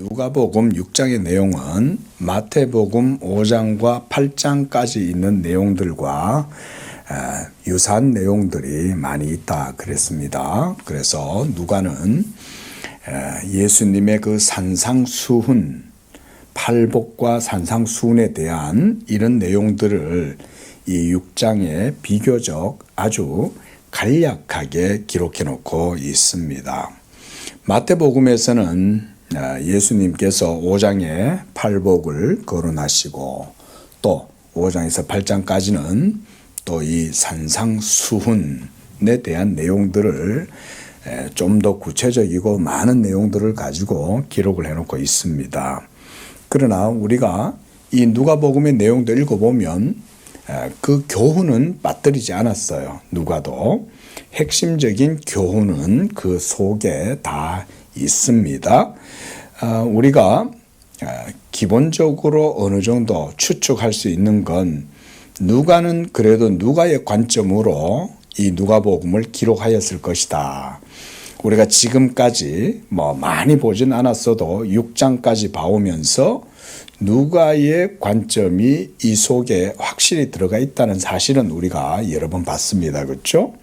누가복음 6장의 내용은 마태복음 5장과 8장까지 있는 내용들과 유사한 내용들이 많이 있다 그랬습니다. 그래서 누가는 예수님의 그 산상수훈, 팔복과 산상수훈에 대한 이런 내용들을 이 6장에 비교적 아주 간략하게 기록해 놓고 있습니다. 마태복음에서는 예수님께서 5장에 팔복을 거론하시고 또 5장에서 8장까지는 또 이 산상수훈에 대한 내용들을 좀 더 구체적이고 많은 내용들을 가지고 기록을 해놓고 있습니다. 그러나 우리가 이 누가복음의 내용도 읽어보면 그 교훈은 빠뜨리지 않았어요. 누가도 핵심적인 교훈은 그 속에 다 있습니다. 우리가 기본적으로 어느 정도 추측할 수 있는 건 누가는 그래도 누가의 관점으로 이 누가복음을 기록하였을 것이다. 우리가 지금까지 많이 보진 않았어도 6장까지 봐오면서 누가의 관점이 이 속에 확실히 들어가 있다는 사실은 우리가 여러 번 봤습니다. 그렇죠?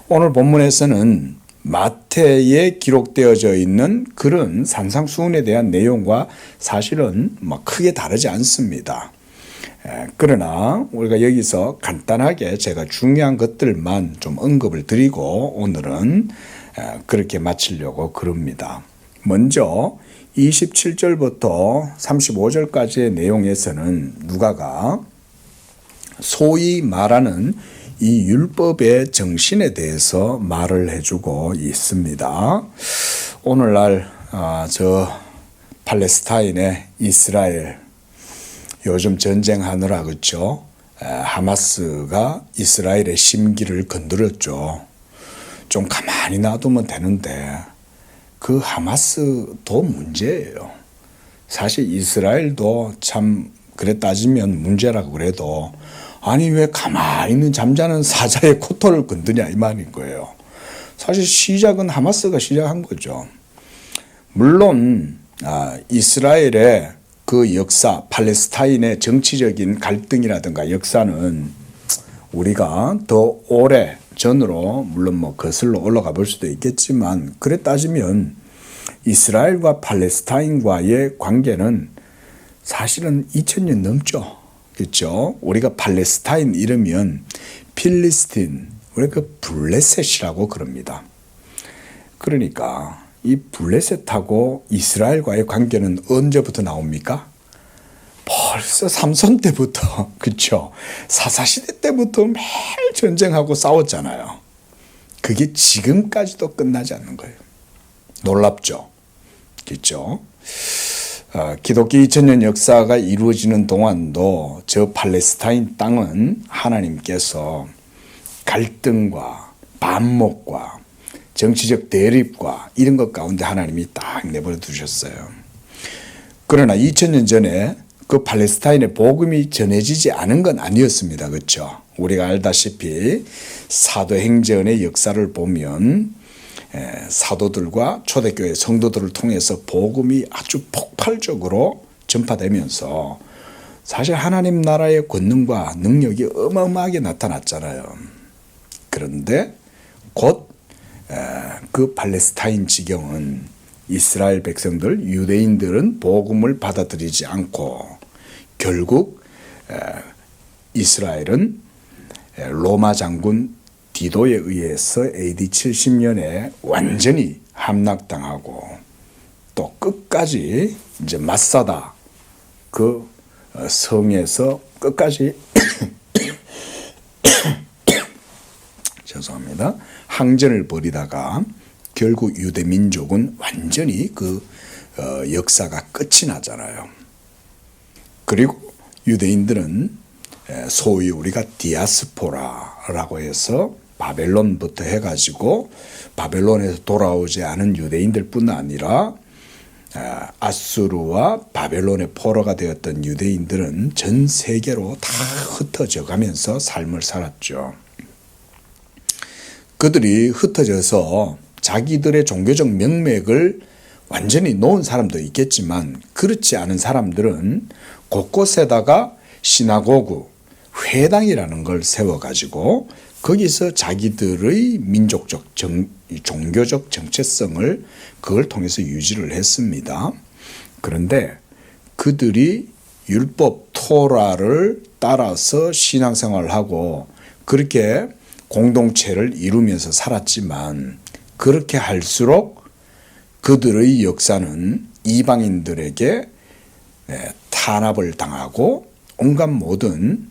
오늘 본문에서는 마태에 기록되어져 있는 그런 산상수훈에 대한 내용과 사실은 크게 다르지 않습니다. 그러나 우리가 여기서 간단하게 제가 중요한 것들만 좀 언급을 드리고 오늘은 그렇게 마치려고 그럽니다. 먼저 27절부터 35절까지의 내용에서는 누가가 소위 말하는 이 율법의 정신에 대해서 말을 해주고 있습니다. 오늘날 저 팔레스타인의 이스라엘 요즘 전쟁하느라 그렇죠. 하마스가 이스라엘의 심기를 건드렸죠. 좀 가만히 놔두면 되는데 그 하마스도 문제예요. 사실 이스라엘도 참 그래 따지면 문제라고 그래도 아니 왜 가만히 있는 잠자는 사자의 코털을 건드냐 이 말인 거예요. 사실 시작은 하마스가 시작한 거죠. 물론 이스라엘의 그 역사, 팔레스타인의 정치적인 갈등이라든가 역사는 우리가 더 오래 전으로 물론 거슬러 올라가 볼 수도 있겠지만 그래 따지면 이스라엘과 팔레스타인과의 관계는 사실은 2000년 넘죠. 그렇죠? 우리가 팔레스타인 이러면 필리스틴, 우리가 그 블레셋이라고 그럽니다. 그러니까 이 블레셋하고 이스라엘과의 관계는 언제부터 나옵니까? 벌써 삼손 때부터, 그렇죠? 사사시대 때부터 매일 전쟁하고 싸웠잖아요. 그게 지금까지도 끝나지 않는 거예요. 놀랍죠? 그렇죠? 기독교 2000년 역사가 이루어지는 동안도 저 팔레스타인 땅은 하나님께서 갈등과 반목과 정치적 대립과 이런 것 가운데 하나님이 딱 내버려 두셨어요. 그러나 2000년 전에 그 팔레스타인의 복음이 전해지지 않은 건 아니었습니다. 그렇죠? 우리가 알다시피 사도행전의 역사를 보면 사도들과 초대교회 성도들을 통해서 복음이 아주 폭발적으로 전파되면서 사실 하나님 나라의 권능과 능력이 어마어마하게 나타났잖아요. 그런데 곧 그 팔레스타인 지경은 이스라엘 백성들, 유대인들은 복음을 받아들이지 않고 결국 이스라엘은 로마 장군 디도에 의해서 AD 70년에 완전히 함락당하고 또 끝까지 이제 마사다 그 성에서 끝까지 죄송합니다. 항전을 벌이다가 결국 유대 민족은 완전히 그 역사가 끝이 나잖아요. 그리고 유대인들은 소위 우리가 디아스포라라고 해서 바벨론부터 해가지고 바벨론에서 돌아오지 않은 유대인들뿐 아니라 아수르와 바벨론의 포로가 되었던 유대인들은 전 세계로 다 흩어져 가면서 삶을 살았죠. 그들이 흩어져서 자기들의 종교적 명맥을 완전히 놓은 사람도 있겠지만 그렇지 않은 사람들은 곳곳에다가 시나고그, 회당이라는 걸 세워가지고 거기서 자기들의 민족적, 종교적 정체성을 그걸 통해서 유지를 했습니다. 그런데 그들이 율법 토라를 따라서 신앙생활을 하고 그렇게 공동체를 이루면서 살았지만 그렇게 할수록 그들의 역사는 이방인들에게 탄압을 당하고 온갖 모든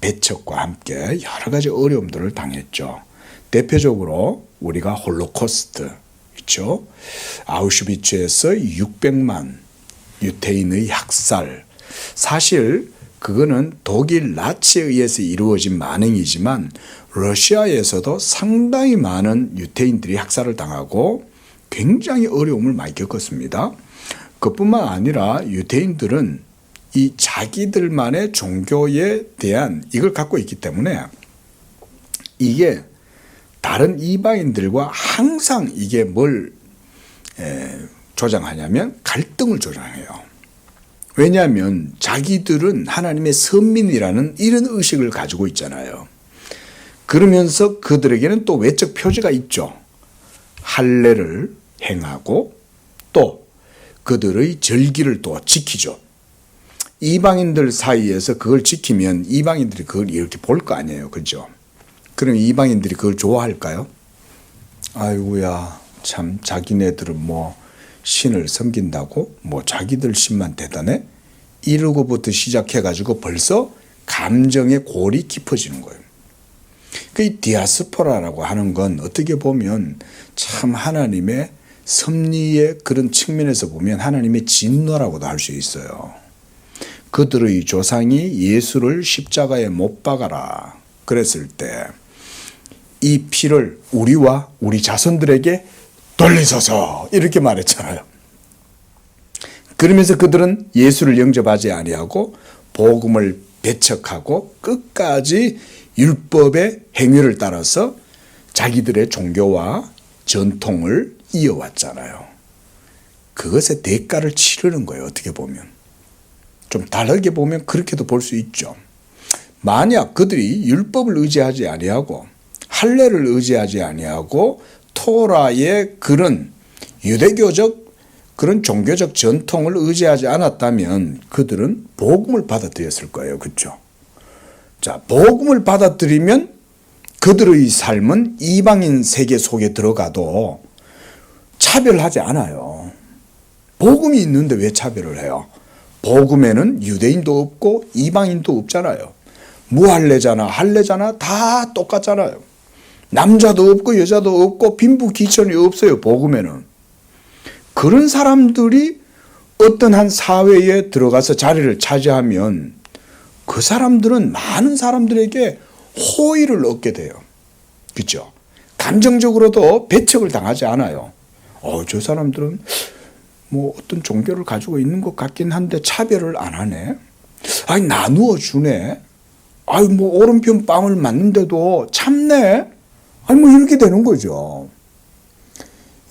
배척과 함께 여러 가지 어려움들을 당했죠. 대표적으로 우리가 홀로코스트 있죠. 아우슈비츠에서 600만 유태인의 학살. 사실 그거는 독일 나치에 의해서 이루어진 만행이지만 러시아에서도 상당히 많은 유태인들이 학살을 당하고 굉장히 어려움을 많이 겪었습니다. 그뿐만 아니라 유태인들은 이 자기들만의 종교에 대한 이걸 갖고 있기 때문에 이게 다른 이방인들과 항상 이게 뭘 조장하냐면 갈등을 조장해요. 왜냐하면 자기들은 하나님의 선민이라는 이런 의식을 가지고 있잖아요. 그러면서 그들에게는 또 외적 표지가 있죠. 할례를 행하고 또 그들의 절기를 또 지키죠. 이방인들 사이에서 그걸 지키면 이방인들이 그걸 이렇게 볼 거 아니에요. 그죠? 그럼 이방인들이 그걸 좋아할까요? 아이고야, 참 자기네들은 뭐 신을 섬긴다고 뭐 자기들 신만 대단해? 이러고부터 시작해가지고 벌써 감정의 골이 깊어지는 거예요. 그 디아스포라라고 하는 건 어떻게 보면 참 하나님의 섭리의 그런 측면에서 보면 하나님의 진노라고도 할 수 있어요. 그들의 조상이 예수를 십자가에 못 박아라 그랬을 때 이 피를 우리와 우리 자손들에게 돌리소서 이렇게 말했잖아요. 그러면서 그들은 예수를 영접하지 아니하고 복음을 배척하고 끝까지 율법의 행위를 따라서 자기들의 종교와 전통을 이어왔잖아요. 그것의 대가를 치르는 거예요. 어떻게 보면. 좀 다르게 보면 그렇게도 볼 수 있죠. 만약 그들이 율법을 의지하지 아니하고 할례를 의지하지 아니하고 토라의 그런 유대교적 그런 종교적 전통을 의지하지 않았다면 그들은 복음을 받아들였을 거예요. 그렇죠? 자, 복음을 받아들이면 그들의 삶은 이방인 세계 속에 들어가도 차별하지 않아요. 복음이 있는데 왜 차별을 해요? 복음에는 유대인도 없고 이방인도 없잖아요. 무할례자나 할례자나 다 똑같잖아요. 남자도 없고 여자도 없고 빈부귀천이 없어요. 복음에는. 그런 사람들이 어떤 한 사회에 들어가서 자리를 차지하면 그 사람들은 많은 사람들에게 호의를 얻게 돼요. 그렇죠? 감정적으로도 배척을 당하지 않아요. 저 사람들은 뭐 어떤 종교를 가지고 있는 것 같긴 한데 차별을 안 하네. 아니 나누어 주네. 아니 뭐 오른편 빵을 맞는데도 참네. 아니 뭐 이렇게 되는 거죠.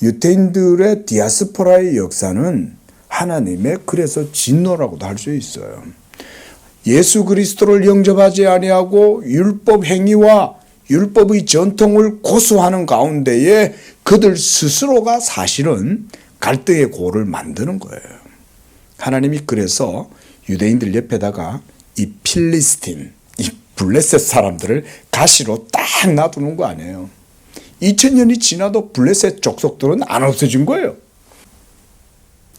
유태인들의 디아스포라의 역사는 하나님의 그래서 진노라고도 할 수 있어요. 예수 그리스도를 영접하지 아니하고 율법 행위와 율법의 전통을 고수하는 가운데에 그들 스스로가 사실은 갈등의 골을 만드는 거예요. 하나님이 그래서 유대인들 옆에다가 이 필리스틴, 이 블레셋 사람들을 가시로 딱 놔두는 거 아니에요. 2000년이 지나도 블레셋 족속들은 안 없어진 거예요.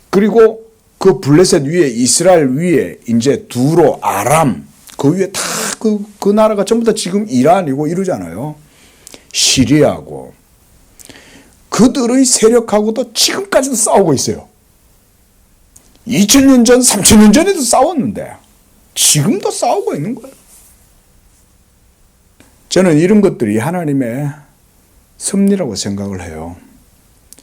그리고 그 블레셋 위에 이스라엘 위에 이제 두로 아람 그 위에 다 그 나라가 전부 다 지금 이란이고 이러잖아요. 시리아고 그들의 세력하고도 지금까지도 싸우고 있어요. 2000년 전, 3000년 전에도 싸웠는데 지금도 싸우고 있는 거예요. 저는 이런 것들이 하나님의 섭리라고 생각을 해요.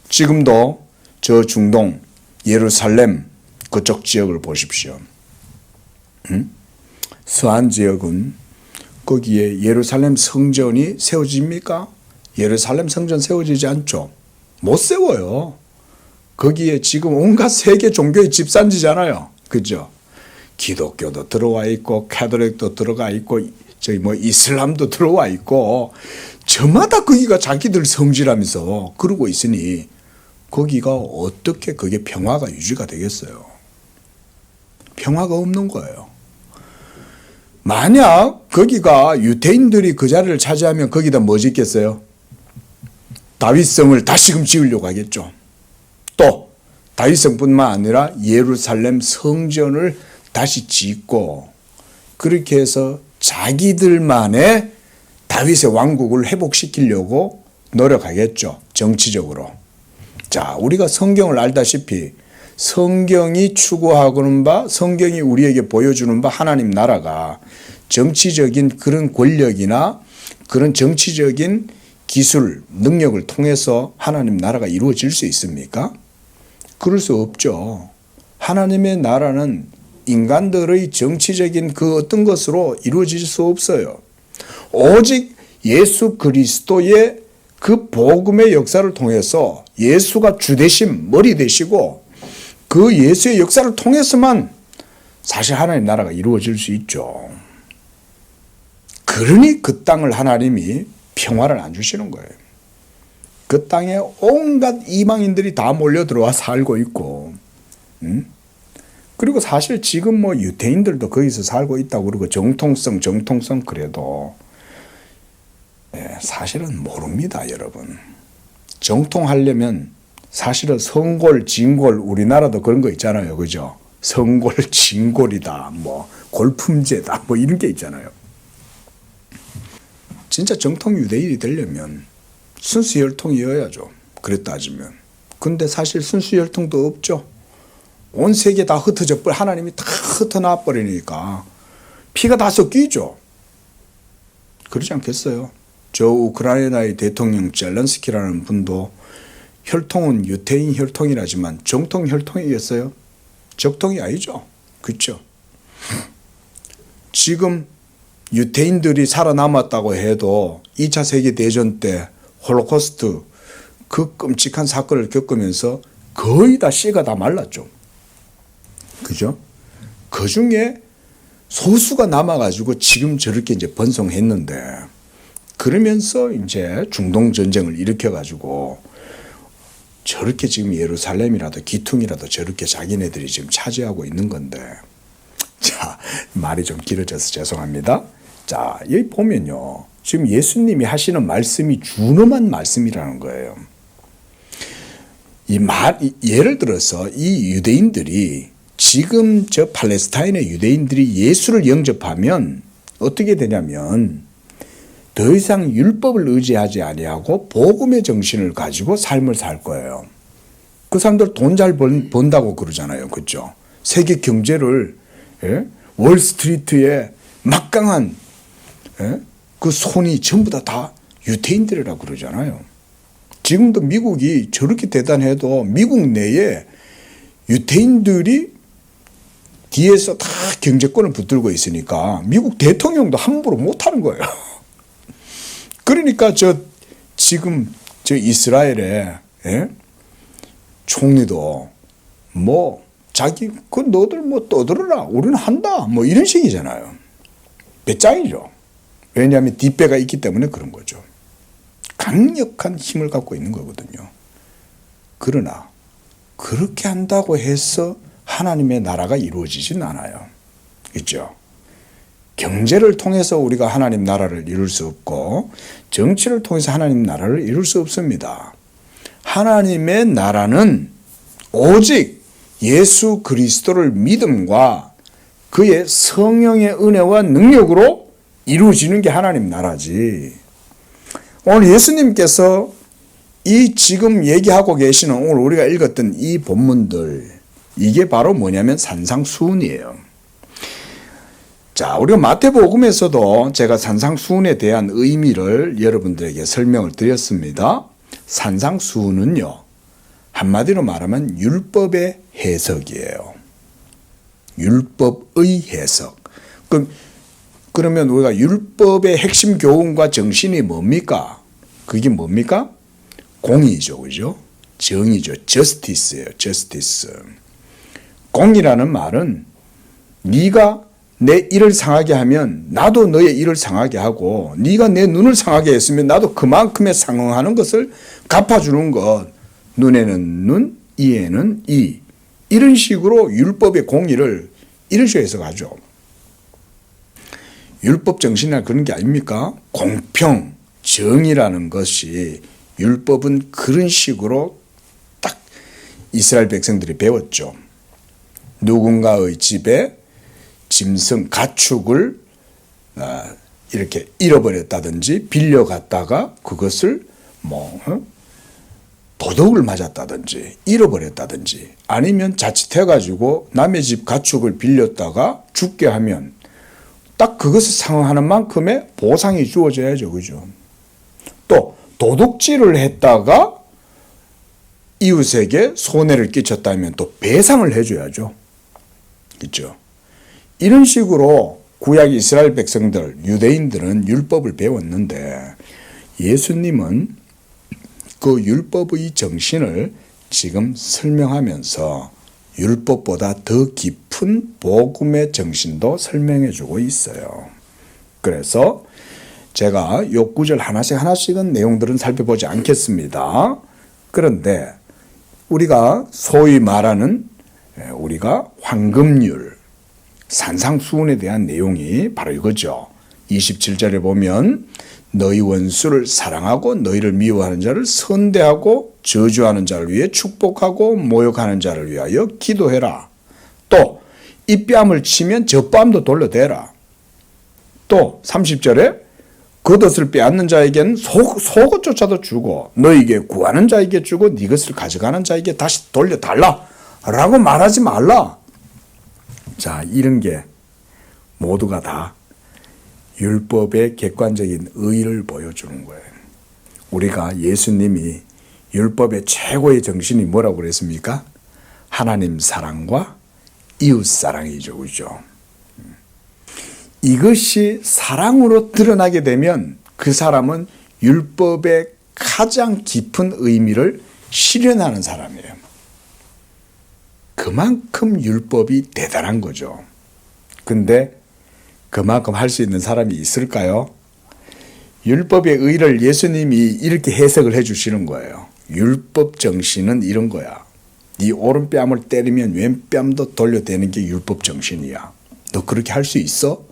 지금도 저 중동 예루살렘 그쪽 지역을 보십시오. 서한 지역은 거기에 예루살렘 성전이 세워집니까? 예루살렘 성전 세워지지 않죠. 못 세워요. 거기에 지금 온갖 세계 종교의 집산지잖아요. 그죠? 기독교도 들어와 있고 카톨릭도 들어가 있고 저기 뭐 이슬람도 들어와 있고 저마다 거기가 자기들 성지라면서 그러고 있으니 거기가 어떻게 그게 평화가 유지가 되겠어요? 평화가 없는 거예요. 만약 거기가 유대인들이 그 자리를 차지하면 거기다 뭐 짓겠어요? 다윗성을 다시금 지으려고 하겠죠. 또 다윗성뿐만 아니라 예루살렘 성전을 다시 짓고 그렇게 해서 자기들만의 다윗의 왕국을 회복시키려고 노력하겠죠. 정치적으로. 자, 우리가 성경을 알다시피 성경이 추구하고는 바, 성경이 우리에게 보여주는 바 하나님 나라가 정치적인 그런 권력이나 그런 정치적인 기술, 능력을 통해서 하나님 나라가 이루어질 수 있습니까? 그럴 수 없죠. 하나님의 나라는 인간들의 정치적인 그 어떤 것으로 이루어질 수 없어요. 오직 예수 그리스도의 그 복음의 역사를 통해서 예수가 주 되심, 머리 되시고 그 예수의 역사를 통해서만 사실 하나님 나라가 이루어질 수 있죠. 그러니 그 땅을 하나님이 평화를 안 주시는 거예요. 그 땅에 온갖 이방인들이 다 몰려 들어와 살고 있고, 그리고 사실 지금 뭐 유대인들도 거기서 살고 있다고 그러고 정통성 그래도 사실은 모릅니다, 여러분. 정통하려면 사실은 성골, 진골, 우리나라도 그런 거 있잖아요, 그죠? 성골, 진골이다, 뭐 골품제다, 뭐 이런 게 있잖아요. 진짜 정통 유대인이 되려면 순수 혈통이어야죠. 그래 따지면. 근데 사실 순수 혈통도 없죠. 온 세계 다 흩어져 버려. 하나님이 다 흩어놔 버리니까 피가 다 섞이죠. 그러지 않겠어요? 저 우크라이나의 대통령 젤렌스키라는 분도 혈통은 유대인 혈통이라지만 정통 혈통이겠어요? 적통이 아니죠. 그렇죠? 지금 유대인들이 살아남았다고 해도 2차 세계대전 때 홀로코스트 그 끔찍한 사건을 겪으면서 거의 다 씨가 다 말랐죠. 그죠? 그 중에 소수가 남아가지고 지금 저렇게 이제 번성했는데 그러면서 이제 중동 전쟁을 일으켜가지고 저렇게 지금 예루살렘이라도 기퉁이라도 저렇게 자기네들이 지금 차지하고 있는 건데 자, 말이 좀 길어져서 죄송합니다. 자, 여기 보면요. 지금 예수님이 하시는 말씀이 준엄한 말씀이라는 거예요. 예를 들어서 이 유대인들이 지금 저 팔레스타인의 유대인들이 예수를 영접하면 어떻게 되냐면 더 이상 율법을 의지하지 아니하고 복음의 정신을 가지고 삶을 살 거예요. 그 사람들 돈 잘 번다고 그러잖아요. 그렇죠? 세계 경제를 월스트리트의 막강한 그 손이 전부 다 유대인들이라고 그러잖아요. 지금도 미국이 저렇게 대단해도 미국 내에 유대인들이 뒤에서 다 경제권을 붙들고 있으니까 미국 대통령도 함부로 못하는 거예요. 그러니까 지금 이스라엘의 총리도 뭐 자기 그 너들 뭐 떠들어라 우리는 한다 뭐 이런 식이잖아요. 배짱이죠. 왜냐하면 뒷배가 있기 때문에 그런 거죠. 강력한 힘을 갖고 있는 거거든요. 그러나 그렇게 한다고 해서 하나님의 나라가 이루어지진 않아요. 있죠. 경제를 통해서 우리가 하나님 나라를 이룰 수 없고 정치를 통해서 하나님 나라를 이룰 수 없습니다. 하나님의 나라는 오직 예수 그리스도를 믿음과 그의 성령의 은혜와 능력으로 이루어지는 게 하나님 나라지. 오늘 예수님께서 이 지금 얘기하고 계시는 오늘 우리가 읽었던 이 본문들 이게 바로 뭐냐면 산상수훈이에요. 자, 우리가 마태복음에서도 제가 산상수훈에 대한 의미를 여러분들에게 설명을 드렸습니다. 산상수훈은요, 한마디로 말하면 율법의 해석이에요. 율법의 해석. 그러면 우리가 율법의 핵심 교훈과 정신이 뭡니까? 그게 뭡니까? 공의죠, 그죠? 정의죠. justice예요. justice. 공이라는 말은 네가 내 일을 상하게 하면 나도 너의 일을 상하게 하고, 네가 내 눈을 상하게 했으면 나도 그만큼의 상응하는 것을 갚아주는 것. 눈에는 눈, 이에는 이. 이런 식으로 율법의 공의를 이런 식으로 해석하죠. 율법 정신이란 그런 게 아닙니까? 공평, 정의라는 것이 율법은 그런 식으로 딱 이스라엘 백성들이 배웠죠. 누군가의 집에 짐승, 가축을 이렇게 잃어버렸다든지 빌려갔다가 그것을 도둑을 맞았다든지 잃어버렸다든지 아니면 자칫해가지고 남의 집 가축을 빌렸다가 죽게 하면 딱 그것을 상응하는 만큼의 보상이 주어져야죠. 그죠? 또 도둑질을 했다가 이웃에게 손해를 끼쳤다면 또 배상을 해줘야죠. 그렇죠? 이런 식으로 구약 이스라엘 백성들, 유대인들은 율법을 배웠는데 예수님은 그 율법의 정신을 지금 설명하면서 율법보다 더 깊은 복음의 정신도 설명해 주고 있어요. 그래서 제가 요 구절 하나씩은 내용들은 살펴보지 않겠습니다. 그런데 우리가 소위 말하는 우리가 황금률, 산상수훈에 대한 내용이 바로 이거죠. 27절에 보면 너희 원수를 사랑하고 너희를 미워하는 자를 선대하고 저주하는 자를 위해 축복하고 모욕하는 자를 위하여 기도해라. 또 이 뺨을 치면 저 뺨도 돌려대라. 또 30절에 겉옷을 빼앗는 자에게는 속옷조차도 주고 너에게 구하는 자에게 주고 네 것을 가져가는 자에게 다시 돌려달라 라고 말하지 말라. 자, 이런 게 모두가 다 율법의 객관적인 의의를 보여주는 거예요. 우리가 예수님이 율법의 최고의 정신이 뭐라고 그랬습니까? 하나님 사랑과 이웃 사랑이죠. 그죠? 이것이 사랑으로 드러나게 되면 그 사람은 율법의 가장 깊은 의미를 실현하는 사람이에요. 그만큼 율법이 대단한 거죠. 근데 그만큼 할 수 있는 사람이 있을까요? 율법의 의의를 예수님이 이렇게 해석을 해 주시는 거예요. 율법 정신은 이런 거야. 네 오른뺨을 때리면 왼뺨도 돌려대는 게 율법 정신이야. 너 그렇게 할 수 있어?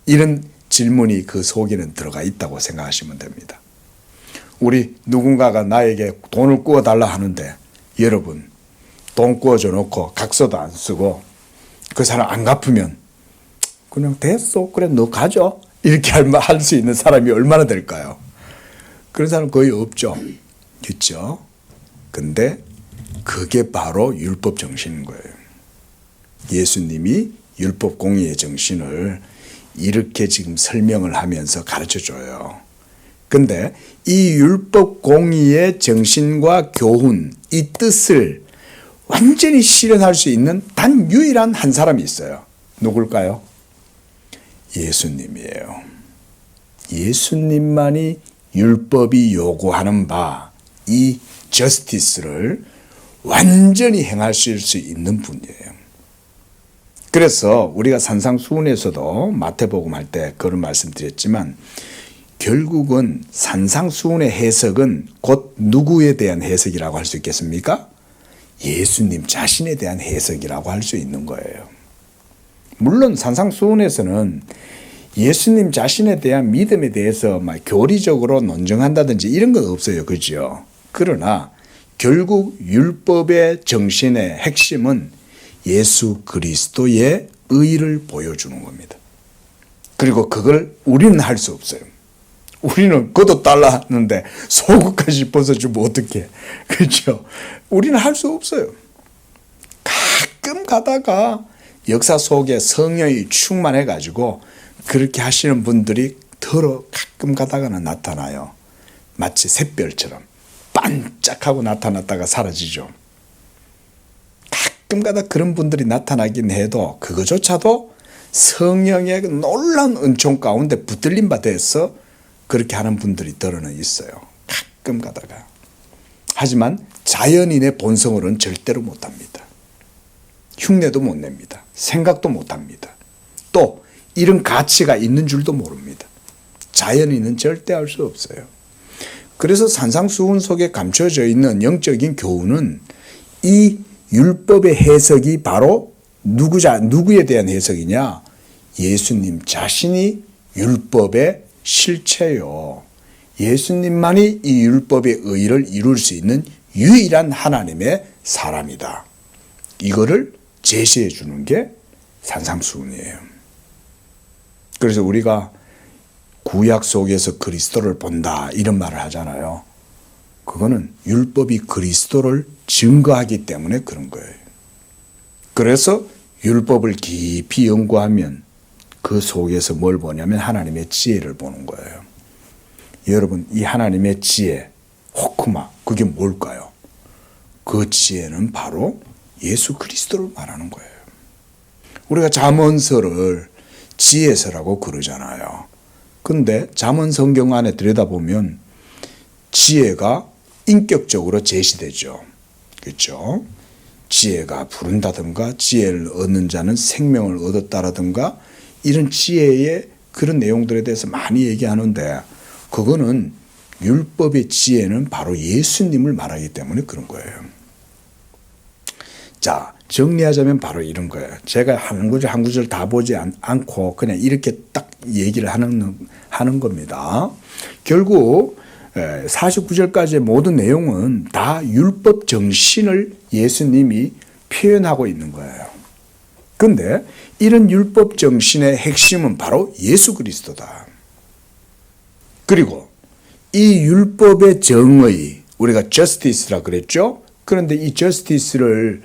이런 질문이 그 속에는 들어가 있다고 생각하시면 됩니다. 우리 누군가가 나에게 돈을 구워달라 하는데 여러분 돈 구워줘 놓고 각서도 안 쓰고 그 사람 안 갚으면 그냥 됐어. 그래 너 가져. 이렇게 할 수 있는 사람이 얼마나 될까요? 그런 사람 거의 없죠. 그렇죠? 근데 그게 바로 율법 정신인 거예요. 예수님이 율법 공의의 정신을 이렇게 지금 설명을 하면서 가르쳐줘요. 근데 이 율법 공의의 정신과 교훈, 이 뜻을 완전히 실현할 수 있는 단 유일한 한 사람이 있어요. 누굴까요? 예수님이에요. 예수님만이 율법이 요구하는 바, 이 저스티스를 완전히 행하실 수 있는 분이에요. 그래서 우리가 산상수훈에서도 마태복음 할 때 그런 말씀드렸지만 결국은 산상수훈의 해석은 곧 누구에 대한 해석이라고 할 수 있겠습니까? 예수님 자신에 대한 해석이라고 할 수 있는 거예요. 물론 산상수훈에서는 예수님 자신에 대한 믿음에 대해서 막 교리적으로 논증한다든지 이런 건 없어요. 그죠? 그러나 결국 율법의 정신의 핵심은 예수 그리스도의 의의를 보여주는 겁니다. 그리고 그걸 우리는 할 수 없어요. 우리는 겉옷 달라 하는데 속옷까지 벗어주면 어떡해. 그렇죠? 우리는 할 수 없어요. 가끔 가다가 역사 속에 성령이 충만해가지고 그렇게 하시는 분들이 더러 가끔 가다가는 나타나요. 마치 샛별처럼 반짝하고 나타났다가 사라지죠. 가끔 가다 그런 분들이 나타나긴 해도 그거조차도 성령의 놀라운 은총 가운데 붙들림 받아서 그렇게 하는 분들이 더러는 있어요. 가끔 가다가. 하지만 자연인의 본성으로는 절대로 못합니다. 흉내도 못 냅니다. 생각도 못합니다. 또 이런 가치가 있는 줄도 모릅니다. 자연인은 절대 알 수 없어요. 그래서 산상수훈 속에 감춰져 있는 영적인 교훈은 이 율법의 해석이 바로 누구에 대한 해석이냐? 예수님 자신이 율법의 실체요. 예수님만이 이 율법의 의의를 이룰 수 있는 유일한 하나님의 사람이다. 이거를 제시해 주는 게 산상수훈이에요. 그래서 우리가 구약 속에서 그리스도를 본다 이런 말을 하잖아요. 그거는 율법이 그리스도를 증거하기 때문에 그런 거예요. 그래서 율법을 깊이 연구하면 그 속에서 뭘 보냐면 하나님의 지혜를 보는 거예요. 여러분, 이 하나님의 지혜, 호크마, 그게 뭘까요? 그 지혜는 바로 예수 그리스도를 말하는 거예요. 우리가 잠언서를 지혜서라고 그러잖아요. 근데 잠언 성경 안에 들여다보면 지혜가 인격적으로 제시되죠. 그렇죠? 지혜가 부른다든가 지혜를 얻는 자는 생명을 얻었다라든가 이런 지혜의 그런 내용들에 대해서 많이 얘기하는데 그거는 율법의 지혜는 바로 예수님을 말하기 때문에 그런 거예요. 자, 정리하자면 바로 이런 거예요. 제가 한 구절 한 구절 다 보지 않고 그냥 이렇게 딱 얘기를 하는 겁니다. 결국 49절까지의 모든 내용은 다 율법 정신을 예수님이 표현하고 있는 거예요. 그런데 이런 율법 정신의 핵심은 바로 예수 그리스도다. 그리고 이 율법의 정의, 우리가 justice라 그랬죠? 그런데 이 justice를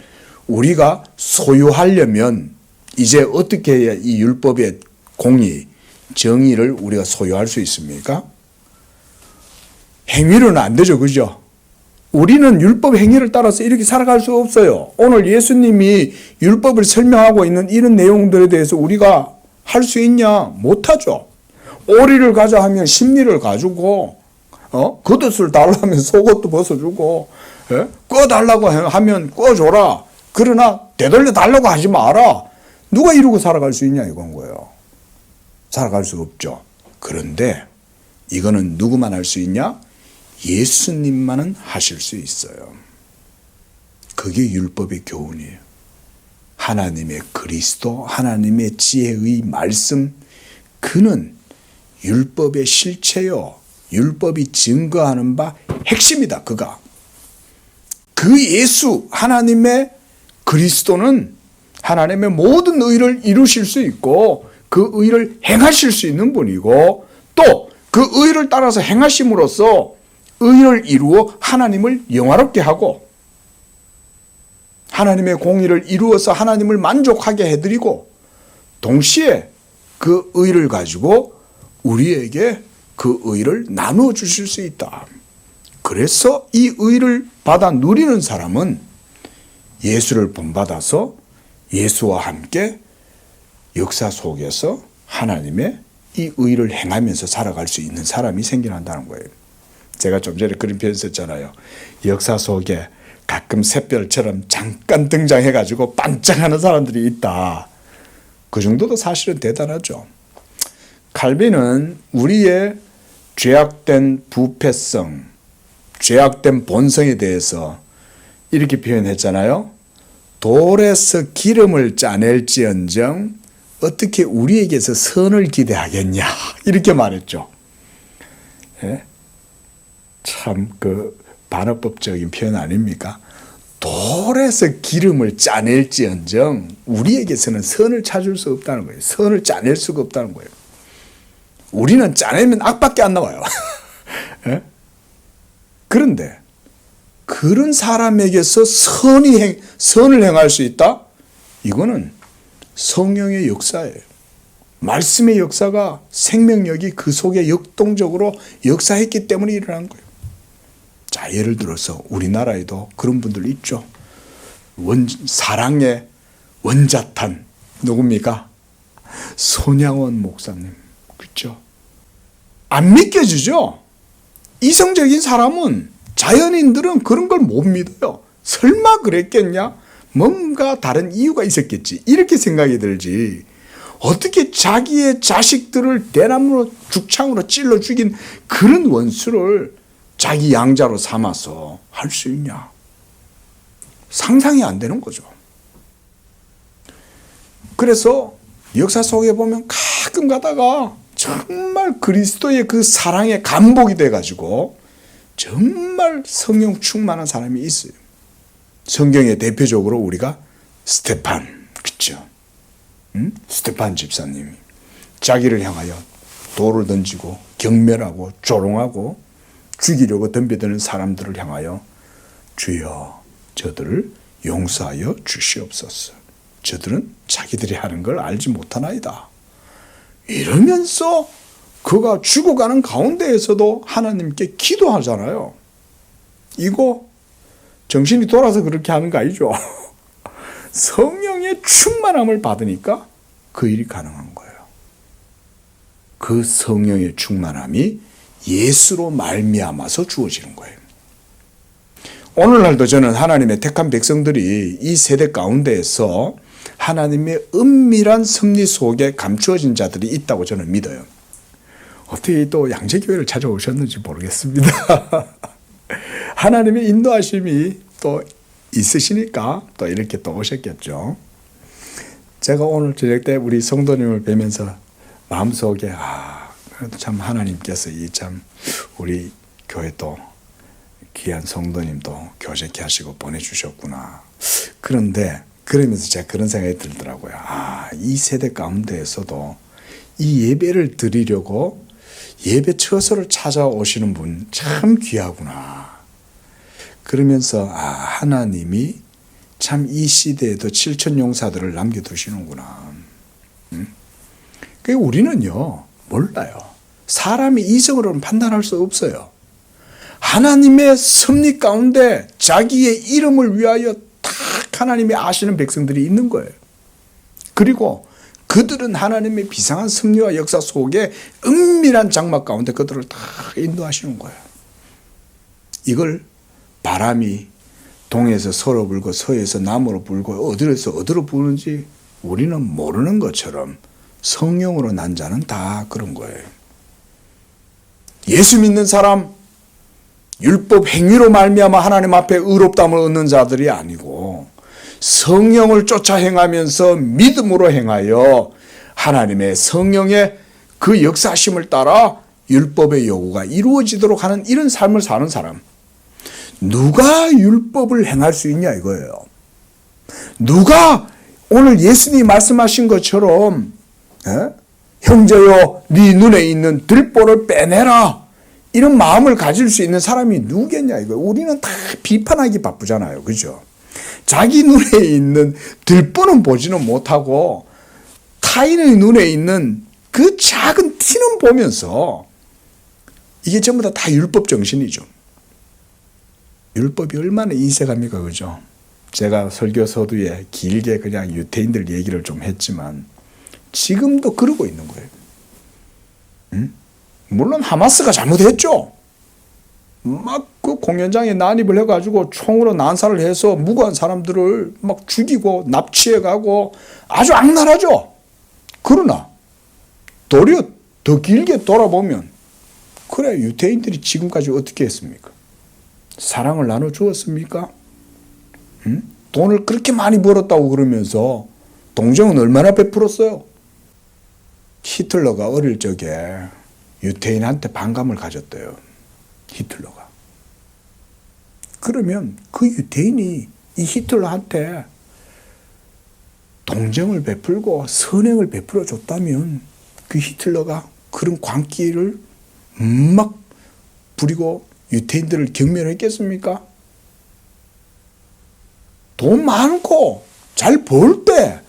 우리가 소유하려면 이제 어떻게 해야 이 율법의 공의, 정의를 우리가 소유할 수 있습니까? 행위로는 안 되죠. 그죠? 우리는 율법 행위를 따라서 이렇게 살아갈 수 없어요. 오늘 예수님이 율법을 설명하고 있는 이런 내용들에 대해서 우리가 할 수 있냐? 못하죠. 오리를 가자 하면 심리를 가지고 겉옷을 달라면 속옷도 벗어주고 꺼달라고 하면 꺼줘라. 그러나 되돌려 달라고 하지 마라. 누가 이러고 살아갈 수 있냐 이건 거예요. 살아갈 수 없죠. 그런데 이거는 누구만 할 수 있냐? 예수님만은 하실 수 있어요. 그게 율법의 교훈이에요. 하나님의 그리스도, 하나님의 지혜의 말씀, 그는 율법의 실체요. 율법이 증거하는 바 핵심이다. 그가. 그 예수, 하나님의 그리스도는 하나님의 모든 의를 이루실 수 있고 그 의를 행하실 수 있는 분이고 또 그 의를 따라서 행하심으로써 의를 이루어 하나님을 영화롭게 하고 하나님의 공의를 이루어서 하나님을 만족하게 해드리고 동시에 그 의를 가지고 우리에게 그 의를 나누어 주실 수 있다. 그래서 이 의를 받아 누리는 사람은 예수를 본받아서 예수와 함께 역사 속에서 하나님의 이 의를 행하면서 살아갈 수 있는 사람이 생겨난다는 거예요. 제가 좀 전에 그런 표현 썼잖아요. 역사 속에 가끔 샛별처럼 잠깐 등장해가지고 반짝하는 사람들이 있다. 그 정도도 사실은 대단하죠. 칼빈은 우리의 죄악된 부패성, 죄악된 본성에 대해서 이렇게 표현했잖아요. 돌에서 기름을 짜낼지언정 어떻게 우리에게서 선을 기대하겠냐 이렇게 말했죠. 예? 참 그 반어법적인 표현 아닙니까? 돌에서 기름을 짜낼지언정 우리에게서는 선을 찾을 수 없다는 거예요. 선을 짜낼 수가 없다는 거예요. 우리는 짜내면 악밖에 안 나와요. 예? 그런데 그런 사람에게서 선을 행할 수 있다? 이거는 성령의 역사예요. 말씀의 역사가 생명력이 그 속에 역동적으로 역사했기 때문에 일어난 거예요. 자, 예를 들어서 우리나라에도 그런 분들 있죠. 사랑의 원자탄 누굽니까? 손양원 목사님. 그렇죠? 안 믿겨지죠? 이성적인 사람은 자연인들은 그런 걸 못 믿어요. 설마 그랬겠냐? 뭔가 다른 이유가 있었겠지. 이렇게 생각이 들지. 어떻게 자기의 자식들을 대나무로 죽창으로 찔러 죽인 그런 원수를 자기 양자로 삼아서 할 수 있냐? 상상이 안 되는 거죠. 그래서 역사 속에 보면 가끔 가다가 정말 그리스도의 그 사랑에 감복이 돼가지고 정말 성령 충만한 사람이 있어요. 성경에 대표적으로 우리가 스테판, 그렇죠? 스테판 집사님이 자기를 향하여 돌을 던지고 경멸하고 조롱하고 죽이려고 덤벼드는 사람들을 향하여 주여 저들을 용서하여 주시옵소서. 저들은 자기들이 하는 걸 알지 못하나이다. 이러면서 그가 죽어가는 가운데에서도 하나님께 기도하잖아요. 이거 정신이 돌아서 그렇게 하는 거 아니죠? 성령의 충만함을 받으니까 그 일이 가능한 거예요. 그 성령의 충만함이 예수로 말미암아서 주어지는 거예요. 오늘날도 저는 하나님의 택한 백성들이 이 세대 가운데에서 하나님의 은밀한 섭리 속에 감추어진 자들이 있다고 저는 믿어요. 어떻게 또 양재교회를 찾아오셨는지 모르겠습니다. 하나님의 인도하심이 또 있으시니까 또 이렇게 또 오셨겠죠. 제가 오늘 저녁 때 우리 성도님을 뵈면서 마음속에 그래도 참 하나님께서 이 참 우리 교회 또 귀한 성도님도 교제케 하시고 보내주셨구나. 그런데 그러면서 제가 그런 생각이 들더라고요. 이 세대 가운데에서도 이 예배를 드리려고 예배 처소를 찾아오시는 분 참 귀하구나. 그러면서 하나님이 참 이 시대에도 7천 용사들을 남겨두시는구나. 그러니까 우리는요 몰라요. 사람이 이성으로는 판단할 수 없어요. 하나님의 섭리 가운데 자기의 이름을 위하여 딱 하나님이 아시는 백성들이 있는 거예요. 그리고 그들은 하나님의 비상한 섭리와 역사 속에 은밀한 장막 가운데 그들을 다 인도하시는 거예요. 이걸 바람이 동에서 서로 불고 서에서 남으로 불고 어디로 부는지 우리는 모르는 것처럼 성령으로 난 자는 다 그런 거예요. 예수 믿는 사람, 율법 행위로 말미암아 하나님 앞에 의롭다함을 얻는 자들이 아니고 성령을 쫓아 행하면서 믿음으로 행하여 하나님의 성령의 그 역사심을 따라 율법의 요구가 이루어지도록 하는 이런 삶을 사는 사람. 누가 율법을 행할 수 있냐 이거예요. 누가 오늘 예수님이 말씀하신 것처럼 형제여 네 눈에 있는 들보를 빼내라 이런 마음을 가질 수 있는 사람이 누구겠냐 이거예요. 우리는 다 비판하기 바쁘잖아요. 그죠? 자기 눈에 있는 들보는 보지는 못하고 타인의 눈에 있는 그 작은 티는 보면서 이게 전부 다 율법 정신이죠. 율법이 얼마나 인색합니까? 그죠? 제가 설교 서두에 길게 그냥 유대인들 얘기를 좀 했지만 지금도 그러고 있는 거예요. 물론 하마스가 잘못했죠. 막 그 공연장에 난입을 해가지고 총으로 난사를 해서 무고한 사람들을 막 죽이고 납치해가고 아주 악랄하죠. 그러나 도리어 더 길게 돌아보면 그래 유대인들이 지금까지 어떻게 했습니까? 사랑을 나눠주었습니까? 돈을 그렇게 많이 벌었다고 그러면서 동정은 얼마나 베풀었어요? 히틀러가 어릴 적에 유대인한테 반감을 가졌대요. 히틀러가. 그러면 그 유대인이 이 히틀러한테 동정을 베풀고 선행을 베풀어 줬다면 그 히틀러가 그런 광기를 막 부리고 유대인들을 경멸했겠습니까? 돈 많고 잘 벌 때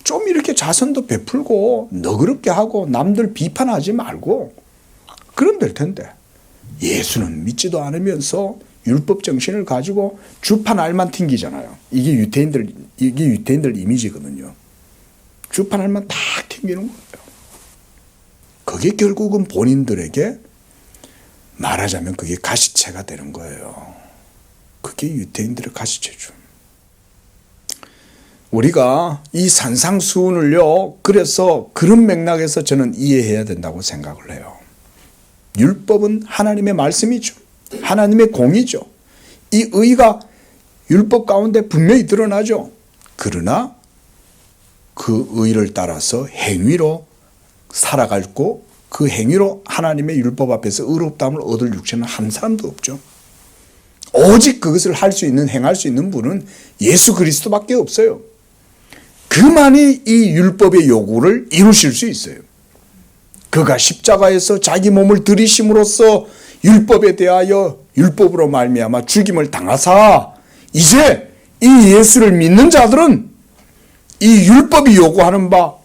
좀 이렇게 자선도 베풀고 너그럽게 하고 남들 비판하지 말고 그럼 될 텐데 예수는 믿지도 않으면서 율법 정신을 가지고 주판 알만 튕기잖아요. 이게 유대인들 이미지거든요. 주판 알만 딱 튕기는 거예요. 그게 결국은 본인들에게 말하자면 그게 가시체가 되는 거예요. 그게 유대인들의 가시체죠. 우리가 이 산상수훈을요, 그래서 그런 맥락에서 저는 이해해야 된다고 생각을 해요. 율법은 하나님의 말씀이죠. 하나님의 공이죠. 이 의가 율법 가운데 분명히 드러나죠. 그러나 그 의를 따라서 행위로 살아가고 그 행위로 하나님의 율법 앞에서 의롭다함을 얻을 육체는 한 사람도 없죠. 오직 그것을 할 수 있는, 행할 수 있는 분은 예수 그리스도밖에 없어요. 그만이 이 율법의 요구를 이루실 수 있어요. 그가 십자가에서 자기 몸을 들이심으로써 율법에 대하여 율법으로 말미암아 죽임을 당하사 이제 이 예수를 믿는 자들은 이 율법이 요구하는 바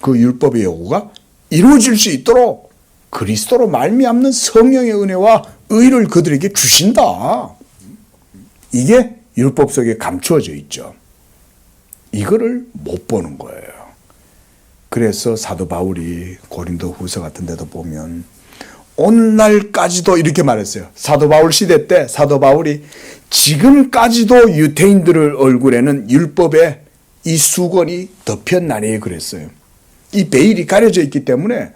그 율법의 요구가 이루어질 수 있도록 그리스도로 말미암는 성령의 은혜와 의를 그들에게 주신다. 이게 율법 속에 감추어져 있죠. 이거를 못 보는 거예요. 그래서 사도 바울이 고린도 후서 같은 데도 보면 오늘날까지도 이렇게 말했어요. 사도 바울 시대 때 사도 바울이 지금까지도 유대인들의 얼굴에는 율법의 이 수건이 덮였나니 그랬어요. 이 베일이 가려져 있기 때문에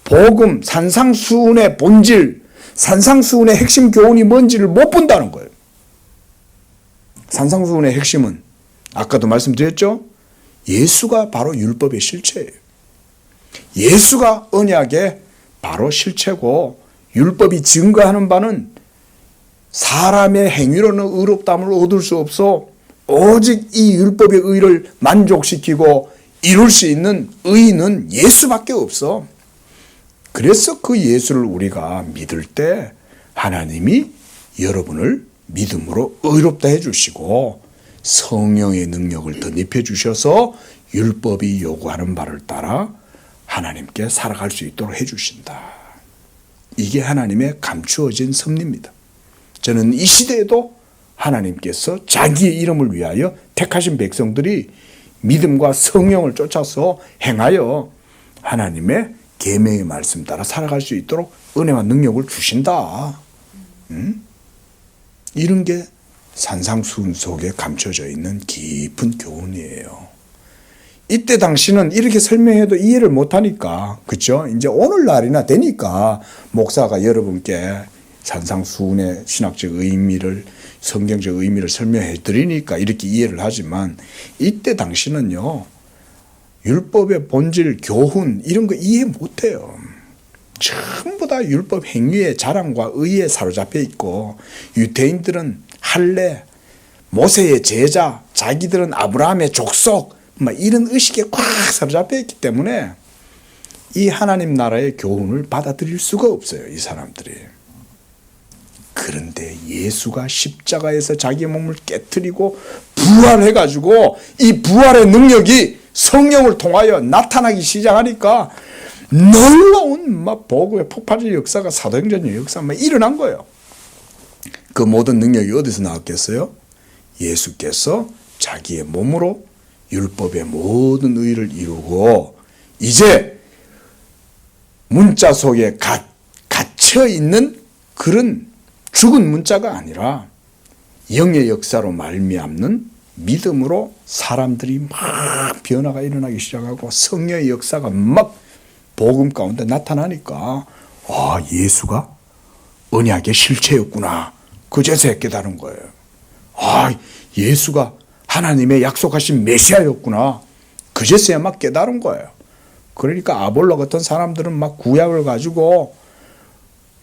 복음, 산상수훈의 본질, 산상수훈의 핵심 교훈이 뭔지를 못 본다는 거예요. 산상수훈의 핵심은 아까도 말씀드렸죠? 예수가 바로 율법의 실체예요. 예수가 언약의 바로 실체고 율법이 증거하는 바는 사람의 행위로는 의롭다함을 얻을 수 없어 오직 이 율법의 의를 만족시키고 이룰 수 있는 의는 예수밖에 없어. 그래서 그 예수를 우리가 믿을 때 하나님이 여러분을 믿음으로 의롭다 해주시고 성령의 능력을 덧입혀 주셔서 율법이 요구하는 바를 따라 하나님께 살아갈 수 있도록 해주신다. 이게 하나님의 감추어진 섭리입니다. 저는 이 시대에도 하나님께서 자기의 이름을 위하여 택하신 백성들이 믿음과 성령을 쫓아서 행하여 하나님의 계명의 말씀 따라 살아갈 수 있도록 은혜와 능력을 주신다. 이런 게 산상수훈 속에 감춰져 있는 깊은 교훈이에요. 이때 당시는 이렇게 설명해도 이해를 못하니까, 그렇죠? 이제 오늘날이나 되니까 목사가 여러분께 산상수훈의 신학적 의미를, 성경적 의미를 설명해 드리니까 이렇게 이해를 하지만 이때 당시는요, 율법의 본질, 교훈 이런 거 이해 못해요. 전부 다 율법 행위의 자랑과 의에 사로잡혀 있고 유대인들은 할례, 모세의 제자, 자기들은 아브라함의 족속 이런 의식에 꽉 사로잡혀 있기 때문에 이 하나님 나라의 교훈을 받아들일 수가 없어요. 이 사람들이. 그런데 예수가 십자가에서 자기 몸을 깨트리고 부활해가지고 이 부활의 능력이 성령을 통하여 나타나기 시작하니까 놀라운 복음의 폭발적 역사가 사도행전의 역사 일어난 거예요. 그 모든 능력이 어디서 나왔겠어요? 예수께서 자기의 몸으로 율법의 모든 의를 이루고 이제 문자 속에 갇혀 있는 그런 죽은 문자가 아니라 영의 역사로 말미암는 믿음으로 사람들이 막 변화가 일어나기 시작하고 성령의 역사가 막 복음 가운데 나타나니까 예수가 언약의 실체였구나. 그제서야 깨달은 거예요. 예수가 하나님의 약속하신 메시아였구나. 그제서야 막 깨달은 거예요. 그러니까 아볼로 같은 사람들은 막 구약을 가지고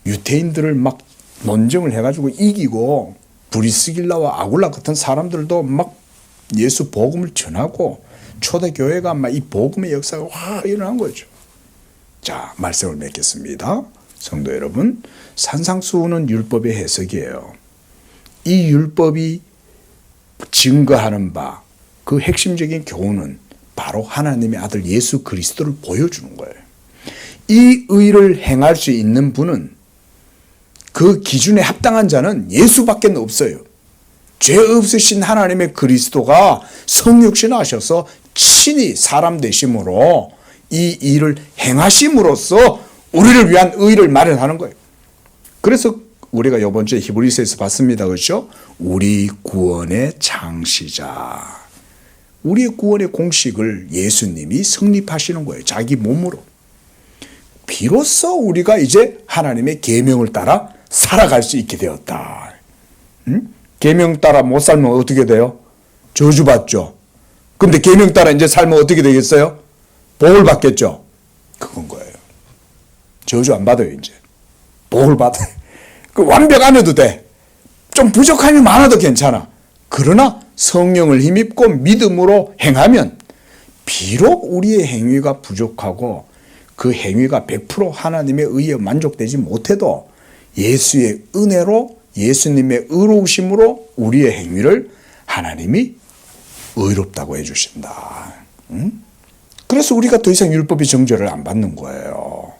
유대인들을 막 논쟁을 해가지고 이기고 브리스길라와 아굴라 같은 사람들도 막 예수 복음을 전하고 초대교회가 막 이 복음의 역사가 확 일어난 거죠. 자, 말씀을 맺겠습니다. 성도 여러분, 산상수훈은 율법의 해석이에요. 이 율법이 증거하는 바, 그 핵심적인 교훈은 바로 하나님의 아들 예수 그리스도를 보여주는 거예요. 이 의를 행할 수 있는 분은 그 기준에 합당한 자는 예수밖에 없어요. 죄 없으신 하나님의 그리스도가 성육신하셔서 친히 사람 되심으로 이 일을 행하심으로써 우리를 위한 의를 마련하는 거예요. 그래서 우리가 이번 주에 히브리서에서 봤습니다. 그렇죠? 우리 구원의 창시자. 우리의 구원의 공식을 예수님이 성립하시는 거예요. 자기 몸으로. 비로소 우리가 이제 하나님의 계명을 따라 살아갈 수 있게 되었다. 계명 따라 못 살면 어떻게 돼요? 저주받죠. 근데 계명 따라 이제 살면 어떻게 되겠어요? 복을 받겠죠. 그건 거예요. 저주 안 받아요, 이제. 복을 받아요. 그 완벽 안 해도 돼. 좀 부족함이 많아도 괜찮아. 그러나 성령을 힘입고 믿음으로 행하면 비록 우리의 행위가 부족하고 그 행위가 100% 하나님의 의에 만족되지 못해도 예수의 은혜로 예수님의 의로우심으로 우리의 행위를 하나님이 의롭다고 해주신다. 그래서 우리가 더 이상 율법의 정죄를 안 받는 거예요.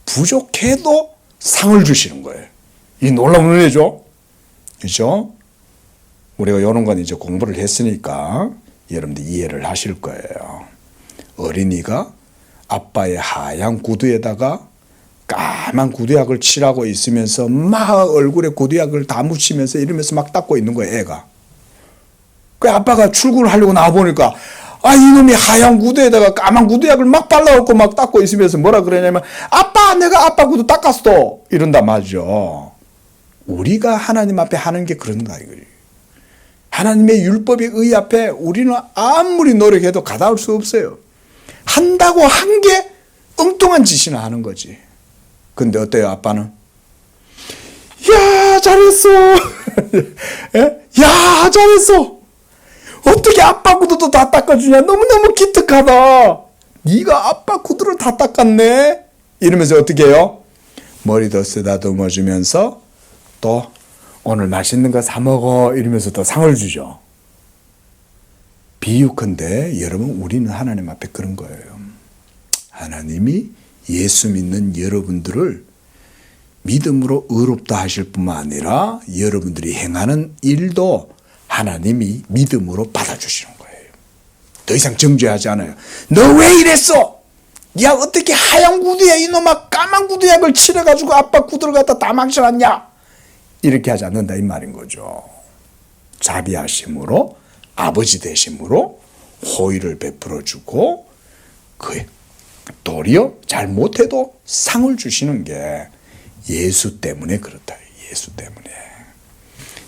부족해도 상을 주시는 거예요. 이 놀라운 은혜죠. 그렇죠? 우리가 이런 건 이제 공부를 했으니까 여러분들 이해를 하실 거예요. 어린이가 아빠의 하얀 구두에다가 까만 구두약을 칠하고 있으면서 막 얼굴에 구두약을 다 묻히면서 이러면서 막 닦고 있는 거예요, 애가. 그 아빠가 출근을 하려고 나와보니까 이놈이 하얀 구두에다가 까만 구두약을 막 발라놓고 막 닦고 있으면서 뭐라 그러냐면 아빠, 내가 아빠 구두 닦았어 이런단 말이죠. 우리가 하나님 앞에 하는 게 그런가 이거예요. 하나님의 율법의 의 앞에 우리는 아무리 노력해도 가닿을 수 없어요. 한다고 한 게 엉뚱한 짓이나 하는 거지. 근데 어때요, 아빠는? 야, 잘했어. 야, 잘했어. 어떻게 아빠 구두도 다 닦아주냐? 너무너무 기특하다. 네가 아빠 구두를 다 닦았네. 이러면서 어떻게 해요? 머리도 쓰다듬어주면서 또 오늘 맛있는 거 사 먹어 이러면서 또 상을 주죠. 비유컨대 여러분, 우리는 하나님 앞에 그런 거예요. 하나님이 예수 믿는 여러분들을 믿음으로 의롭다 하실 뿐만 아니라 여러분들이 행하는 일도 하나님이 믿음으로 받아주시는 거예요. 더 이상 정죄하지 않아요. 너 왜 이랬어? 야, 어떻게 하얀 구두에 이놈아 까만 구두약을 칠해가지고 아빠 구두를 갖다 다 망쳐놨냐? 이렇게 하지 않는다 이 말인 거죠. 자비하심으로 아버지 되심으로 호의를 베풀어주고 그 도리어 잘못해도 상을 주시는 게 예수 때문에 그렇다. 예수 때문에.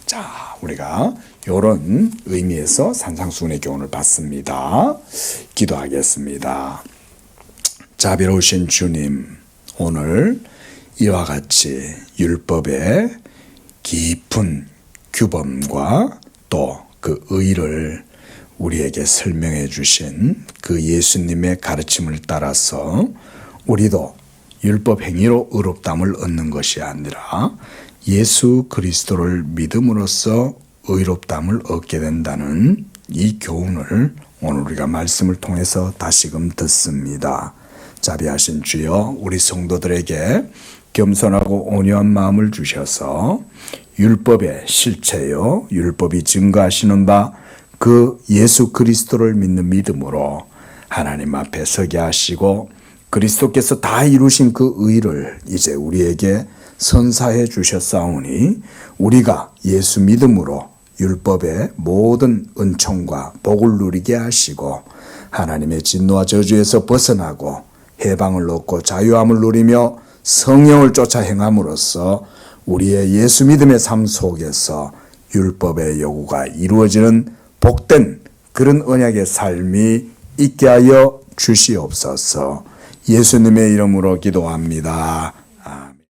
자, 우리가 이런 의미에서 산상수훈의 교훈을 받습니다. 기도하겠습니다. 자비로우신 주님, 오늘 이와 같이 율법의 깊은 규범과 또 그 의를 우리에게 설명해 주신 그 예수님의 가르침을 따라서 우리도 율법 행위로 의롭다함을 얻는 것이 아니라 예수 그리스도를 믿음으로써 의롭다함을 얻게 된다는 이 교훈을 오늘 우리가 말씀을 통해서 다시금 듣습니다. 자비하신 주여, 우리 성도들에게 겸손하고 온유한 마음을 주셔서 율법의 실체요, 율법이 증거하시는 바 그 예수 그리스도를 믿는 믿음으로 하나님 앞에 서게 하시고 그리스도께서 다 이루신 그 의를 이제 우리에게 선사해 주셨사오니 우리가 예수 믿음으로 율법의 모든 은총과 복을 누리게 하시고 하나님의 진노와 저주에서 벗어나고 해방을 얻고 자유함을 누리며 성령을 쫓아 행함으로써 우리의 예수 믿음의 삶 속에서 율법의 요구가 이루어지는 복된 그런 언약의 삶이 있게 하여 주시옵소서. 예수님의 이름으로 기도합니다.